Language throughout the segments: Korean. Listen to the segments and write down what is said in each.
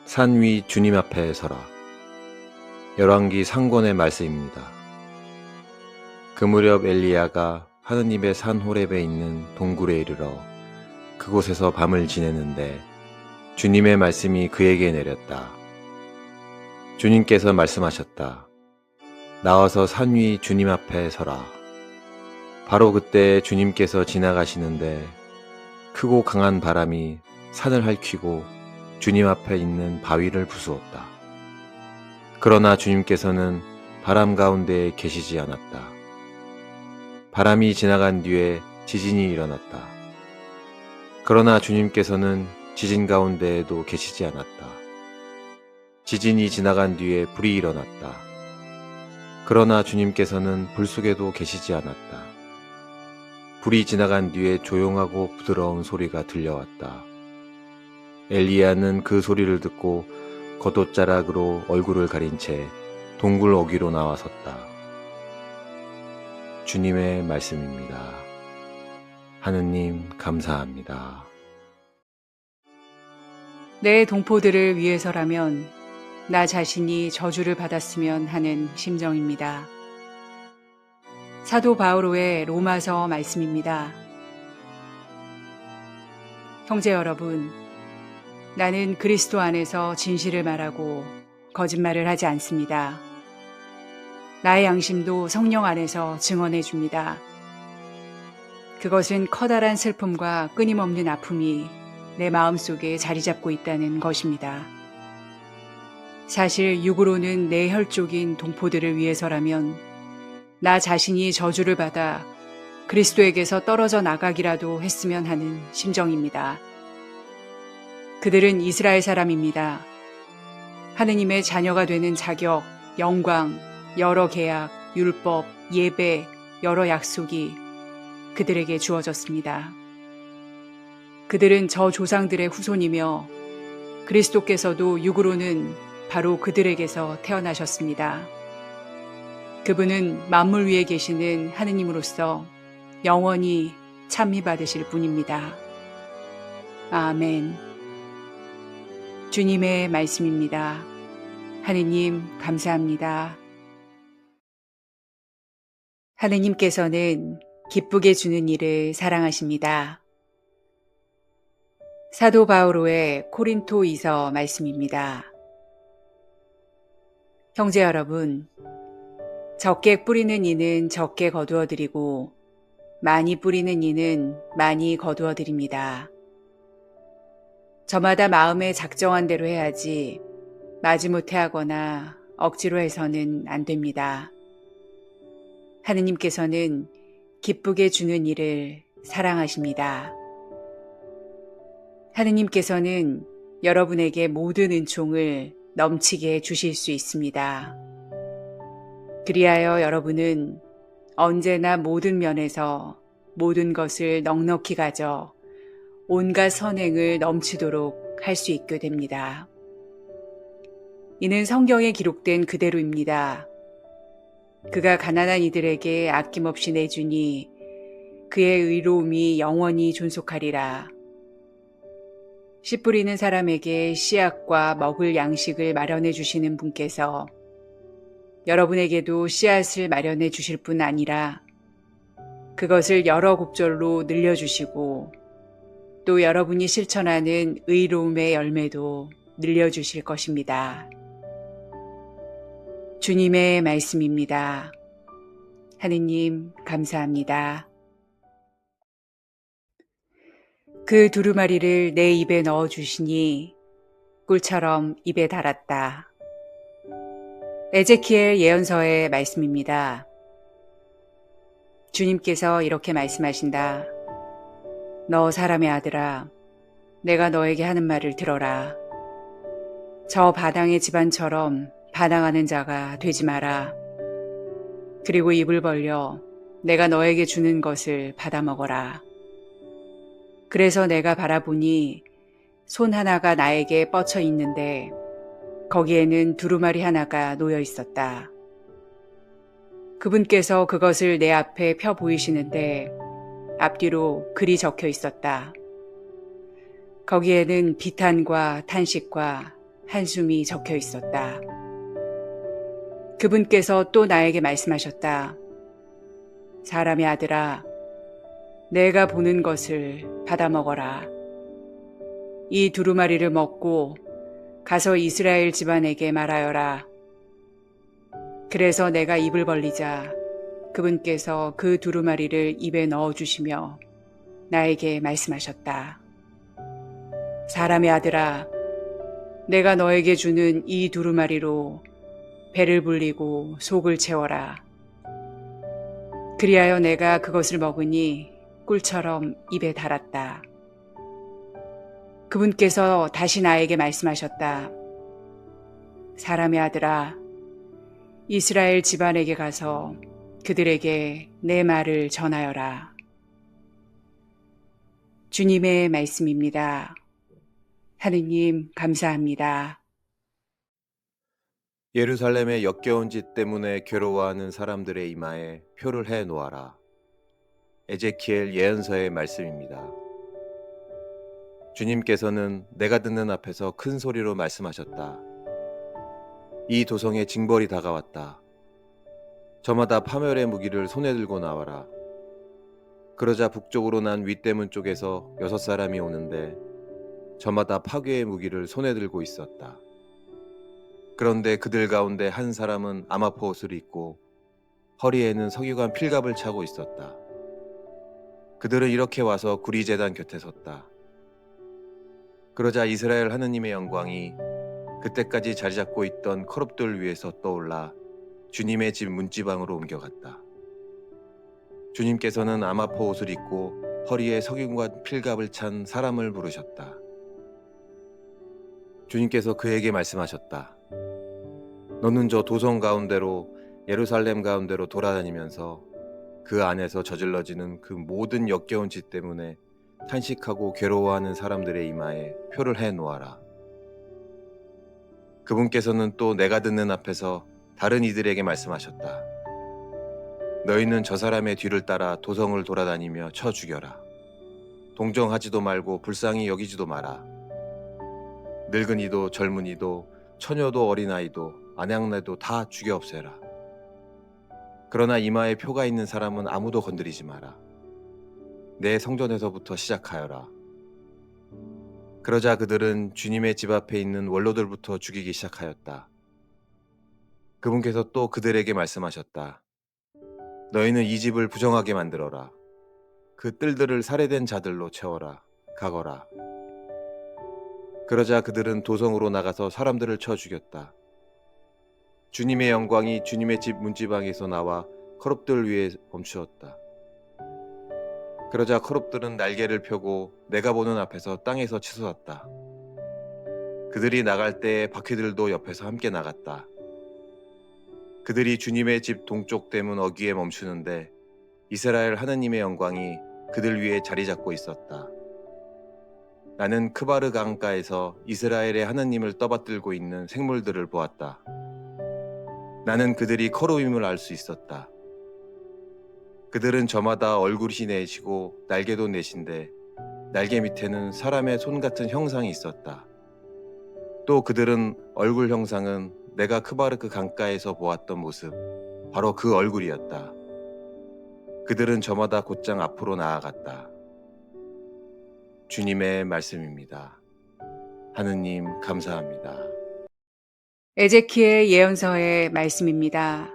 산 위 주님 앞에 서라. 열왕기 상권의 말씀입니다. 그 무렵 엘리야가 하느님의 산 호렙에 있는 동굴에 이르러 그곳에서 밤을 지내는데 주님의 말씀이 그에게 내렸다. 주님께서 말씀하셨다. 나와서 산 위 주님 앞에 서라. 바로 그때 주님께서 지나가시는데 크고 강한 바람이 산을 핥히고 주님 앞에 있는 바위를 부수었다. 그러나 주님께서는 바람 가운데에 계시지 않았다. 바람이 지나간 뒤에 지진이 일어났다. 그러나 주님께서는 지진 가운데에도 계시지 않았다. 지진이 지나간 뒤에 불이 일어났다. 그러나 주님께서는 불 속에도 계시지 않았다. 불이 지나간 뒤에 조용하고 부드러운 소리가 들려왔다. 엘리야는 그 소리를 듣고 겉옷자락으로 얼굴을 가린 채 동굴 어귀로 나와섰다. 주님의 말씀입니다. 하느님 감사합니다. 내 동포들을 위해서라면 나 자신이 저주를 받았으면 하는 심정입니다. 사도 바오로의 로마서 말씀입니다. 형제 여러분, 나는 그리스도 안에서 진실을 말하고 거짓말을 하지 않습니다. 나의 양심도 성령 안에서 증언해 줍니다. 그것은 커다란 슬픔과 끊임없는 아픔이 내 마음속에 자리 잡고 있다는 것입니다. 사실 육으로는 내 혈족인 동포들을 위해서라면 나 자신이 저주를 받아 그리스도에게서 떨어져 나가기라도 했으면 하는 심정입니다. 그들은 이스라엘 사람입니다. 하느님의 자녀가 되는 자격, 영광, 여러 계약, 율법, 예배, 여러 약속이 그들에게 주어졌습니다. 그들은 저 조상들의 후손이며 그리스도께서도 육으로는 바로 그들에게서 태어나셨습니다. 그분은 만물 위에 계시는 하느님으로서 영원히 찬미받으실 분입니다. 아멘. 주님의 말씀입니다. 하느님 감사합니다. 하느님께서는 기쁘게 주는 일을 사랑하십니다. 사도 바오로의 코린토이서 말씀입니다. 형제 여러분, 적게 뿌리는 이는 적게 거두어드리고 많이 뿌리는 이는 많이 거두어드립니다. 저마다 마음에 작정한 대로 해야지 마지못해 하거나 억지로 해서는 안 됩니다. 하느님께서는 기쁘게 주는 일을 사랑하십니다. 하느님께서는 여러분에게 모든 은총을 넘치게 주실 수 있습니다. 그리하여 여러분은 언제나 모든 면에서 모든 것을 넉넉히 가져 온갖 선행을 넘치도록 할 수 있게 됩니다. 이는 성경에 기록된 그대로입니다. 그가 가난한 이들에게 아낌없이 내주니 그의 의로움이 영원히 존속하리라. 씨 뿌리는 사람에게 씨앗과 먹을 양식을 마련해 주시는 분께서 여러분에게도 씨앗을 마련해 주실 뿐 아니라 그것을 여러 곱절로 늘려주시고 또 여러분이 실천하는 의로움의 열매도 늘려주실 것입니다. 주님의 말씀입니다. 하느님 감사합니다. 그 두루마리를 내 입에 넣어주시니 꿀처럼 입에 달았다. 에제키엘 예언서의 말씀입니다. 주님께서 이렇게 말씀하신다. 너 사람의 아들아, 내가 너에게 하는 말을 들어라. 저 바당의 집안처럼 반항하는 자가 되지 마라. 그리고 입을 벌려 내가 너에게 주는 것을 받아 먹어라. 그래서 내가 바라보니 손 하나가 나에게 뻗쳐 있는데 거기에는 두루마리 하나가 놓여 있었다. 그분께서 그것을 내 앞에 펴 보이시는데 앞뒤로 글이 적혀 있었다. 거기에는 비탄과 탄식과 한숨이 적혀 있었다. 그분께서 또 나에게 말씀하셨다. 사람의 아들아, 내가 보는 것을 받아 먹어라. 이 두루마리를 먹고 가서 이스라엘 집안에게 말하여라. 그래서 내가 입을 벌리자 그분께서 그 두루마리를 입에 넣어주시며 나에게 말씀하셨다. 사람의 아들아, 내가 너에게 주는 이 두루마리로 배를 불리고 속을 채워라. 그리하여 내가 그것을 먹으니 꿀처럼 입에 달았다. 그분께서 다시 나에게 말씀하셨다. 사람의 아들아, 이스라엘 집안에게 가서 그들에게 내 말을 전하여라. 주님의 말씀입니다. 하느님 감사합니다. 예루살렘의 역겨운 짓 때문에 괴로워하는 사람들의 이마에 표를 해 놓아라. 에제키엘 예언서의 말씀입니다. 주님께서는 내가 듣는 앞에서 큰 소리로 말씀하셨다. 이 도성에 징벌이 다가왔다. 저마다 파멸의 무기를 손에 들고 나와라. 그러자 북쪽으로 난 윗대문 쪽에서 6사람이 오는데 저마다 파괴의 무기를 손에 들고 있었다. 그런데 그들 가운데 한 사람은 아마포 옷을 입고 허리에는 석유관 필갑을 차고 있었다. 그들은 이렇게 와서 구리제단 곁에 섰다. 그러자 이스라엘 하느님의 영광이 그때까지 자리 잡고 있던 커룹들 위에서 떠올라 주님의 집 문지방으로 옮겨갔다. 주님께서는 아마포 옷을 입고 허리에 석유관 필갑을 찬 사람을 부르셨다. 주님께서 그에게 말씀하셨다. 너는 저 도성 가운데로 예루살렘 가운데로 돌아다니면서 그 안에서 저질러지는 그 모든 역겨운 짓 때문에 탄식하고 괴로워하는 사람들의 이마에 표를 해 놓아라. 그분께서는 또 내가 듣는 앞에서 다른 이들에게 말씀하셨다. 너희는 저 사람의 뒤를 따라 도성을 돌아다니며 쳐 죽여라. 동정하지도 말고 불쌍히 여기지도 마라. 늙은이도 젊은이도 처녀도 어린아이도 아낙네도 다 죽여 없애라. 그러나 이마에 표가 있는 사람은 아무도 건드리지 마라. 내 성전에서부터 시작하여라. 그러자 그들은 주님의 집 앞에 있는 원로들부터 죽이기 시작하였다. 그분께서 또 그들에게 말씀하셨다. 너희는 이 집을 부정하게 만들어라. 그 뜰들을 살해된 자들로 채워라. 가거라. 그러자 그들은 도성으로 나가서 사람들을 쳐 죽였다. 주님의 영광이 주님의 집 문지방에서 나와 커룹들 위에 멈추었다. 그러자 커룹들은 날개를 펴고 내가 보는 앞에서 땅에서 치솟았다. 그들이 나갈 때에 바퀴들도 옆에서 함께 나갔다. 그들이 주님의 집 동쪽 대문 어귀에 멈추는데 이스라엘 하느님의 영광이 그들 위에 자리 잡고 있었다. 나는 크바르 강가에서 이스라엘의 하느님을 떠받들고 있는 생물들을 보았다. 나는 그들이 커룹임을 알 수 있었다. 그들은 저마다 얼굴이 내시고 날개도 내신데 날개 밑에는 사람의 손 같은 형상이 있었다. 또 그들은 얼굴 형상은 내가 크바르크 강가에서 보았던 모습, 바로 그 얼굴이었다. 그들은 저마다 곧장 앞으로 나아갔다. 주님의 말씀입니다. 하느님 감사합니다. 에제키엘 예언서의 말씀입니다.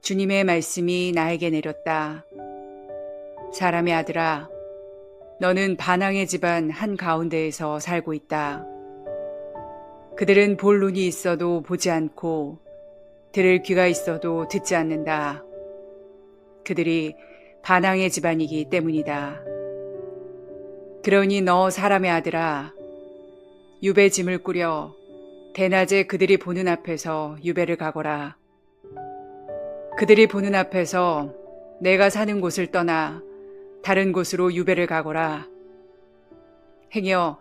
주님의 말씀이 나에게 내렸다. 사람의 아들아, 너는 반항의 집안 한가운데에서 살고 있다. 그들은 볼 눈이 있어도 보지 않고 들을 귀가 있어도 듣지 않는다. 그들이 반항의 집안이기 때문이다. 그러니 너 사람의 아들아, 유배짐을 꾸려 대낮에 그들이 보는 앞에서 유배를 가거라. 그들이 보는 앞에서 내가 사는 곳을 떠나 다른 곳으로 유배를 가거라. 행여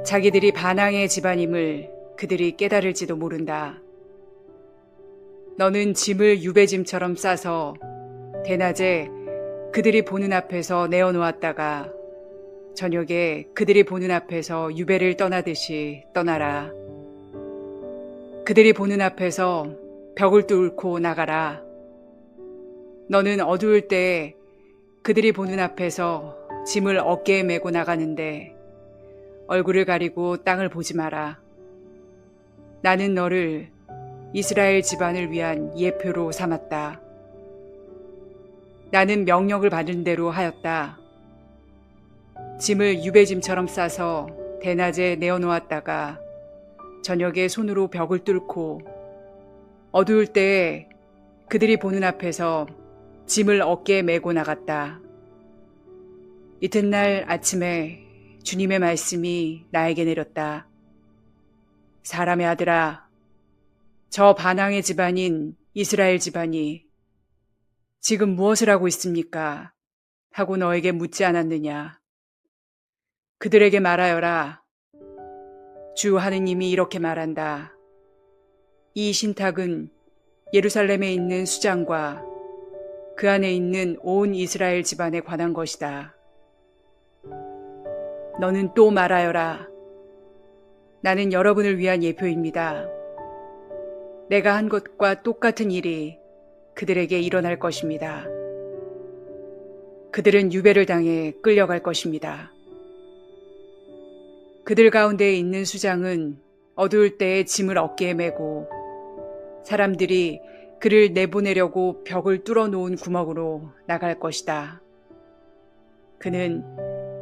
자기들이 반항의 집안임을 그들이 깨달을지도 모른다. 너는 짐을 유배짐처럼 싸서 대낮에 그들이 보는 앞에서 내어놓았다가 저녁에 그들이 보는 앞에서 유배를 떠나듯이 떠나라. 그들이 보는 앞에서 벽을 뚫고 나가라. 너는 어두울 때 그들이 보는 앞에서 짐을 어깨에 메고 나가는데 얼굴을 가리고 땅을 보지 마라. 나는 너를 이스라엘 집안을 위한 예표로 삼았다. 나는 명령을 받은 대로 하였다. 짐을 유배짐처럼 싸서 대낮에 내어놓았다가 저녁에 손으로 벽을 뚫고 어두울 때에 그들이 보는 앞에서 짐을 어깨에 메고 나갔다. 이튿날 아침에 주님의 말씀이 나에게 내렸다. 사람의 아들아, 저 반항의 집안인 이스라엘 집안이 지금 무엇을 하고 있습니까? 하고 너에게 묻지 않았느냐? 그들에게 말하여라. 주 하느님이 이렇게 말한다. 이 신탁은 예루살렘에 있는 수장과 그 안에 있는 온 이스라엘 집안에 관한 것이다. 너는 또 말하여라. 나는 여러분을 위한 예표입니다. 내가 한 것과 똑같은 일이 그들에게 일어날 것입니다. 그들은 유배를 당해 끌려갈 것입니다. 그들 가운데에 있는 수장은 어두울 때에 짐을 어깨에 메고 사람들이 그를 내보내려고 벽을 뚫어 놓은 구멍으로 나갈 것이다. 그는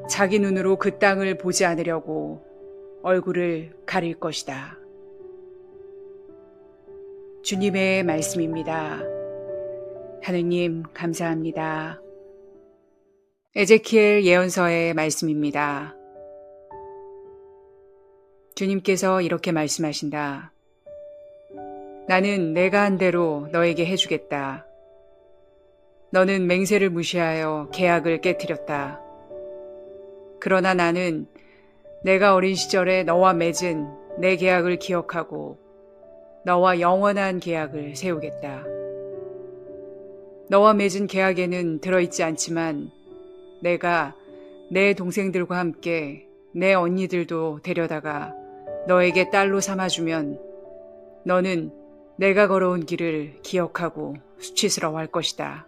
자기 눈으로 그 땅을 보지 않으려고 얼굴을 가릴 것이다. 주님의 말씀입니다. 하느님 감사합니다. 에제키엘 예언서의 말씀입니다. 주님께서 이렇게 말씀하신다. 나는 내가 한 대로 너에게 해주겠다. 너는 맹세를 무시하여 계약을 깨뜨렸다. 그러나 나는 내가 어린 시절에 너와 맺은 내 계약을 기억하고 너와 영원한 계약을 세우겠다. 너와 맺은 계약에는 들어있지 않지만 내가 내 동생들과 함께 내 언니들도 데려다가 너에게 딸로 삼아주면 너는 내가 걸어온 길을 기억하고 수치스러워할 것이다.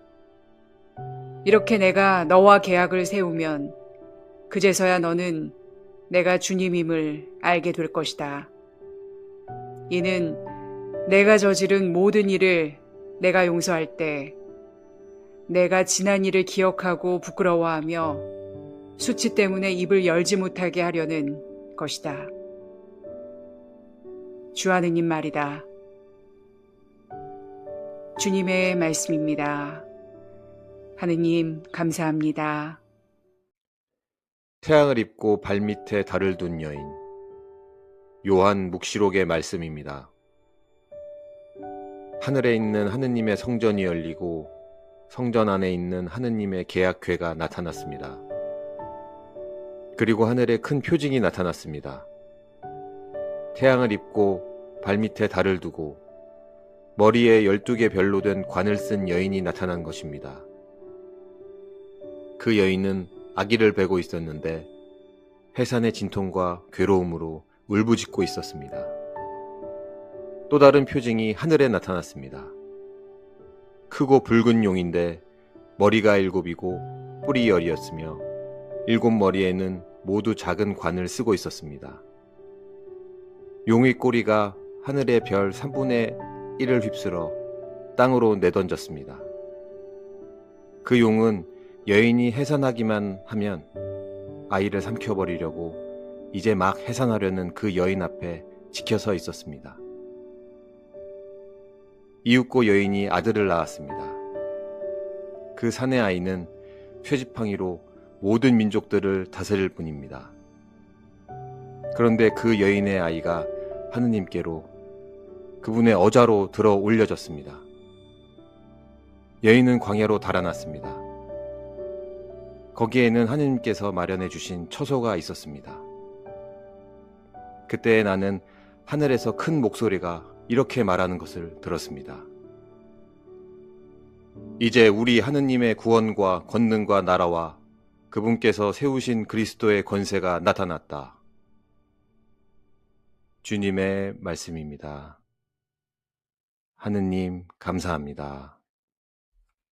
이렇게 내가 너와 계약을 세우면 그제서야 너는 내가 주님임을 알게 될 것이다. 이는 내가 저지른 모든 일을 내가 용서할 때 내가 지난 일을 기억하고 부끄러워하며 수치 때문에 입을 열지 못하게 하려는 것이다. 주 하느님 말이다. 주님의 말씀입니다. 하느님 감사합니다. 태양을 입고 발밑에 달을 둔 여인. 요한 묵시록의 말씀입니다. 하늘에 있는 하느님의 성전이 열리고 성전 안에 있는 하느님의 계약궤가 나타났습니다. 그리고 하늘에 큰 표징이 나타났습니다. 태양을 입고 발밑에 달을 두고 머리에 12개 별로 된 관을 쓴 여인이 나타난 것입니다. 그 여인은 아기를 베고 있었는데 해산의 진통과 괴로움으로 울부짖고 있었습니다. 또 다른 표징이 하늘에 나타났습니다. 크고 붉은 용인데 머리가 7이고 뿔이 10이었으며 7머리에는 모두 작은 관을 쓰고 있었습니다. 용의 꼬리가 하늘의 별 3분의 1을 휩쓸어 땅으로 내던졌습니다. 그 용은 여인이 해산하기만 하면 아이를 삼켜버리려고 이제 막 해산하려는 그 여인 앞에 지켜서 있었습니다. 이윽고 여인이 아들을 낳았습니다. 그 사내 아이는 쇠지팡이로 모든 민족들을 다스릴 뿐입니다. 그런데 그 여인의 아이가 하느님께로 그분의 어자로 들어 올려졌습니다. 여인은 광야로 달아났습니다. 거기에는 하느님께서 마련해 주신 처소가 있었습니다. 그때 나는 하늘에서 큰 목소리가 이렇게 말하는 것을 들었습니다. 이제 우리 하느님의 구원과 권능과 나라와 그분께서 세우신 그리스도의 권세가 나타났다. 주님의 말씀입니다. 하느님, 감사합니다.